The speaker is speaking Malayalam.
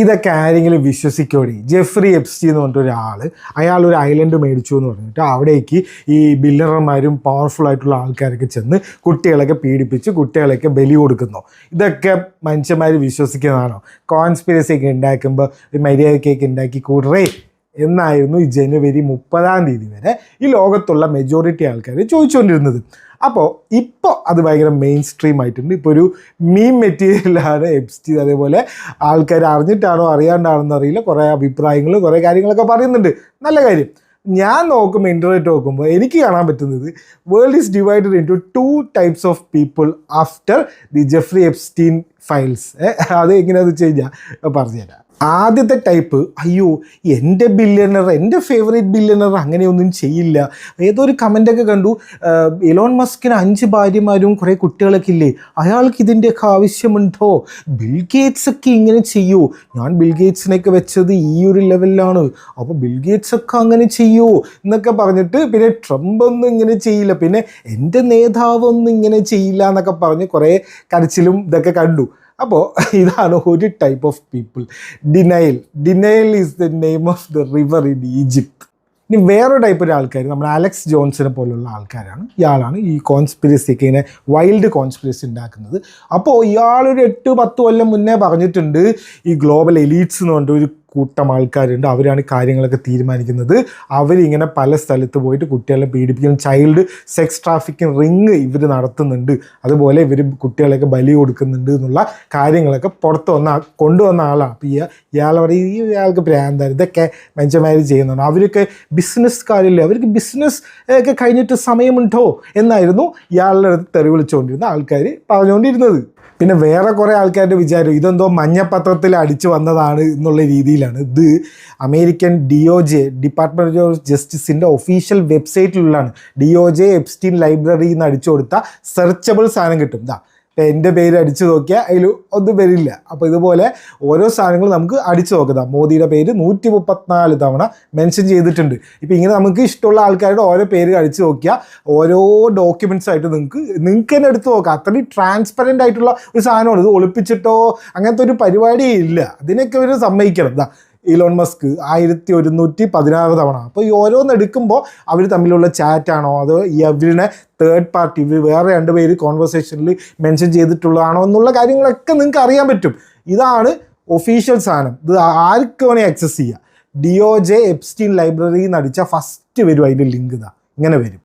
ഇതൊക്കെ ആരെങ്കിലും വിശ്വസിക്കോടി? ജെഫ്രി എപ്സ്റ്റീൻ എന്ന് പറഞ്ഞിട്ട് ഒരാൾ, അയാൾ ഒരു ഐലൻഡ് മേടിച്ചു എന്ന് പറഞ്ഞിട്ട് അവിടേക്ക് ഈ ബില്യണർമാരും പവർഫുൾ ആയിട്ടുള്ള ആൾക്കാരൊക്കെ ചെന്ന് കുട്ടികളൊക്കെ പീഡിപ്പിച്ച് കുട്ടികളൊക്കെ ബലി കൊടുക്കുന്നു. ഇതൊക്കെ മനുഷ്യന്മാർ വിശ്വസിക്കുന്നതാണോ? കോൺസ്പിരസി ഒക്കെ ഉണ്ടാക്കുമ്പോൾ മര്യാദക്കൊക്കെ ഉണ്ടാക്കി കൂടറേ എന്നായിരുന്നു ഈ ജനുവരി 30 വരെ ഈ ലോകത്തുള്ള മെജോറിറ്റി ആൾക്കാർ ചോദിച്ചുകൊണ്ടിരുന്നത്. അപ്പോൾ ഇപ്പോൾ അത് ഭയങ്കര മെയിൻ സ്ട്രീം ആയിട്ടുണ്ട്. ഇപ്പോൾ ഒരു മീം മെറ്റീരിയലാണ് എപ്സ്റ്റീൻ. അതേപോലെ ആൾക്കാർ അറിഞ്ഞിട്ടാണോ അറിയാണ്ടാണെന്ന് അറിയില്ല, കുറേ അഭിപ്രായങ്ങൾ കുറേ കാര്യങ്ങളൊക്കെ പറയുന്നുണ്ട്. നല്ല കാര്യം. ഞാൻ നോക്കുമ്പോൾ ഇൻ്റർനെറ്റ് നോക്കുമ്പോൾ എനിക്ക് കാണാൻ പറ്റുന്നത് world is divided into 2 types of people after the Jeffrey Epstein files. അത് എങ്ങനെയാണെന്ന് വെച്ച് കഴിഞ്ഞാൽ പറഞ്ഞുതരാം. ആദ്യത്തെ ടൈപ്പ്, അയ്യോ എൻ്റെ ബില്യണർ, എൻ്റെ ഫേവറേറ്റ് ബില്യണർ അങ്ങനെയൊന്നും ചെയ്യില്ല. ഏതൊരു കമൻ്റൊക്കെ കണ്ടു, ഇലോൺ മസ്കിന് 5 ഭാര്യമാരും കുറേ കുട്ടികളൊക്കെ ഇല്ലേ, അയാൾക്ക് ഇതിൻ്റെയൊക്കെ ആവശ്യമുണ്ടോ? ബിൽഗേറ്റ്സ് ഒക്കെ ഇങ്ങനെ ചെയ്യൂ, ഞാൻ ബിൽഗേറ്റ്സിനൊക്കെ വെച്ചത് ഈ ഒരു ലെവലിലാണ്, അപ്പോൾ ബിൽഗേറ്റ്സ് ഒക്കെ അങ്ങനെ ചെയ്യൂ എന്നൊക്കെ പറഞ്ഞിട്ട്, പിന്നെ ട്രംപ് ഒന്നും ഇങ്ങനെ ചെയ്യില്ല, പിന്നെ എൻ്റെ നേതാവൊന്നും ഇങ്ങനെ ചെയ്യില്ല എന്നൊക്കെ പറഞ്ഞ് കുറേ കരച്ചിലും ഇതൊക്കെ കണ്ടു. അപ്പോൾ ഇതാണ് ഒരു type of people. Denial is the name of the river in Egypt. ഇനി വേറൊരു ടൈപ്പ് ഒരു ആൾക്കാർ നമ്മുടെ അലക്സ് ജോൺസിനെ പോലുള്ള ആൾക്കാരാണ്. ഇയാളാണ് ഈ കോൺസ്പിരസിയൊക്കെ ഇങ്ങനെ വൈൽഡ് കോൺസ്പിരസി ഉണ്ടാക്കുന്നത്. അപ്പോൾ ഇയാളൊരു 8-10 കൊല്ലം മുന്നേ പറഞ്ഞിട്ടുണ്ട്, ഈ ഗ്ലോബൽ എലീറ്റ്സ് എന്ന് പറഞ്ഞിട്ട് ഒരു കൂട്ടം ആൾക്കാരുണ്ട്, അവരാണ് കാര്യങ്ങളൊക്കെ തീരുമാനിക്കുന്നത്, അവരിങ്ങനെ പല സ്ഥലത്ത് പോയിട്ട് കുട്ടികളെ പീഡിപ്പിക്കുന്ന ചൈൽഡ് സെക്സ് ട്രാഫിക്കിംഗ് റിങ് ഇവർ നടത്തുന്നുണ്ട്, അതുപോലെ ഇവർ കുട്ടികളെയൊക്കെ ബലി കൊടുക്കുന്നുണ്ട് എന്നുള്ള കാര്യങ്ങളൊക്കെ കൊണ്ടുവന്ന ആളാണ്. അപ്പോൾ ഇയാൾ പറയും ഇയാൾക്ക് ഭ്രാന്താണ്, ഇതൊക്കെ മനുഷ്യന്മാർ ചെയ്യുന്നുണ്ട്, അവരൊക്കെ ബിസിനസ്സുകാരില്ലേ, അവർക്ക് ബിസിനസ് ഒക്കെ കഴിഞ്ഞിട്ട് സമയമുണ്ടോ എന്നായിരുന്നു ഇയാളുടെ അടുത്ത് തെറി വിളിച്ചുകൊണ്ടിരുന്ന ആൾക്കാർ പറഞ്ഞുകൊണ്ടിരുന്നത്. പിന്നെ വേറെ കുറേ ആൾക്കാരുടെ വിചാരം ഇതെന്തോ മഞ്ഞപ്പത്രത്തിൽ അടിച്ചു വന്നതാണ് എന്നുള്ള രീതിയിലാണ്. ഇത് അമേരിക്കൻ DOJ, ഡിപ്പാർട്ട്മെൻറ്റ് ഓഫ് ജസ്റ്റിസിൻ്റെ ഒഫീഷ്യൽ വെബ്സൈറ്റിലുള്ളതാണ്. DOJ എപ്സ്റ്റീൻ ലൈബ്രറിയിൽ നിന്ന് അടിച്ചു കൊടുത്താൽ സെർച്ചബിൾ സാധനം കിട്ടും. ഇപ്പം എൻ്റെ പേര് അടിച്ചു നോക്കിയാൽ അതിൽ ഒന്നും വരില്ല. അപ്പോൾ ഇതുപോലെ ഓരോ സാധനങ്ങളും നമുക്ക് അടിച്ചു നോക്കാം. മോദിയുടെ പേര് 134 തവണ മെൻഷൻ ചെയ്തിട്ടുണ്ട്. ഇപ്പം ഇങ്ങനെ നമുക്ക് ഇഷ്ടമുള്ള ആൾക്കാരുടെ ഓരോ പേര് അടിച്ചു നോക്കിയാൽ ഓരോ ഡോക്യുമെൻറ്റ്സ് ആയിട്ട് നിങ്ങൾക്ക് തന്നെ എടുത്ത് നോക്കാം. അത്രയും ട്രാൻസ്പെറൻ്റ് ആയിട്ടുള്ള ഒരു സാധനമാണ്. ഇത് ഒളിപ്പിച്ചിട്ടോ അങ്ങനത്തെ ഒരു പരിപാടിയേ ഇല്ല. അതിനൊക്കെ ഇവർ സമ്മതിക്കണം. ഇലോൺ മസ്ക് 1116 തവണ. അപ്പോൾ ഈ ഓരോന്ന് എടുക്കുമ്പോൾ അവർ തമ്മിലുള്ള ചാറ്റാണോ അതോ ഇവരുടെ തേർഡ് പാർട്ടി ഇവർ വേറെ 2 പേര് കോൺവെർസേഷനിൽ മെൻഷൻ ചെയ്തിട്ടുള്ളതാണോ എന്നുള്ള കാര്യങ്ങളൊക്കെ നിങ്ങൾക്ക് അറിയാൻ പറ്റും. ഇതാണ് ഒഫീഷ്യൽ സാധനം. ഇത് ആർക്ക് വേണേൽ ആക്സസ് ചെയ്യുക. DOJ എപ്സ്റ്റീൻ ലൈബ്രറിയിൽ നിന്ന് അടിച്ചാൽ ഫസ്റ്റ് വരും അതിൻ്റെ ലിങ്ക്. ഇങ്ങനെ വരും.